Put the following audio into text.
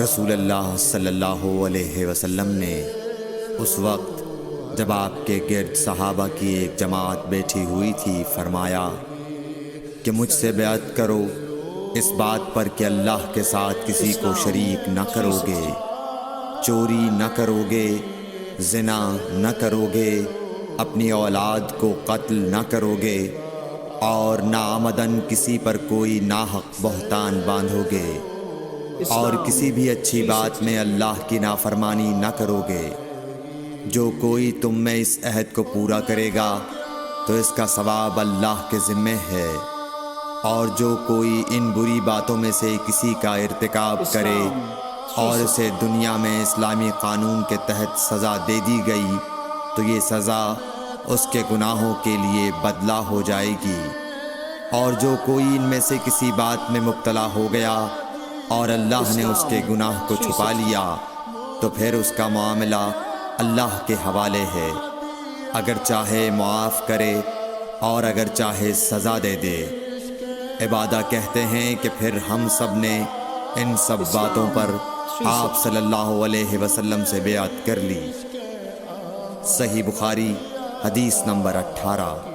رسول اللہ صلی اللہ علیہ وسلم نے اس وقت جب آپ کے گرد صحابہ کی ایک جماعت بیٹھی ہوئی تھی فرمایا کہ مجھ سے بیعت کرو اس بات پر کہ اللہ کے ساتھ کسی کو شریک نہ کرو گے، چوری نہ کرو گے، زنا نہ کرو گے، اپنی اولاد کو قتل نہ کرو گے، اور ناعمدن کسی پر کوئی ناحق بہتان باندھو گے، اور کسی بھی اچھی بات میں اللہ کی نافرمانی نہ کرو گے۔ جو کوئی تم میں اس عہد کو پورا کرے گا تو اس کا ثواب اللہ کے ذمے ہے، اور جو کوئی ان بری باتوں میں سے کسی کا ارتکاب کرے اور اسے دنیا میں اسلامی قانون کے تحت سزا دے دی گئی تو یہ سزا اس کے گناہوں کے لیے بدلہ ہو جائے گی، اور جو کوئی ان میں سے کسی بات میں مبتلا ہو گیا اور اللہ نے اس کے گناہ کو چھپا لیا تو پھر اس کا معاملہ اللہ کے حوالے ہے، اگر چاہے معاف کرے اور اگر چاہے سزا دے دے۔ عبادہ کہتے ہیں کہ پھر ہم سب نے ان سب باتوں پر آپ صلی اللہ علیہ وسلم سے بیعت کر لی۔ صحیح بخاری حدیث نمبر 18۔